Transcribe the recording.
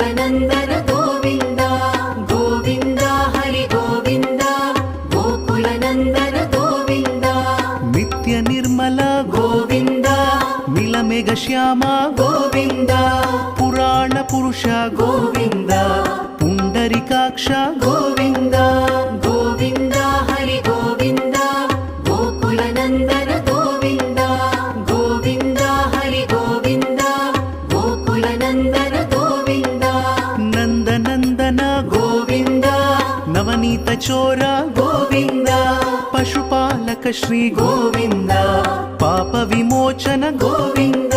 गोकुलनन्दन गोविन्द गोविन्द हरि गोविन्द गोकुलनन्दन गोविन्द नित्य निर्मल गोविन्द नीलमेघ श्याम गोविन्द पुराण पुरुष गोविन्द पुण्डरीकाक्ष गोविन्द गोविन्द हरि गोविन्द गोकुलनन्दन गोविन्द गोविन्द हरि गोविन्द गोकुलनन्दन गोविन्द नन्दनन्दन गोविन्द नवनीत चोर गोविन्द पशुपालक श्री गोविन्द पाप विमोचन गोविन्द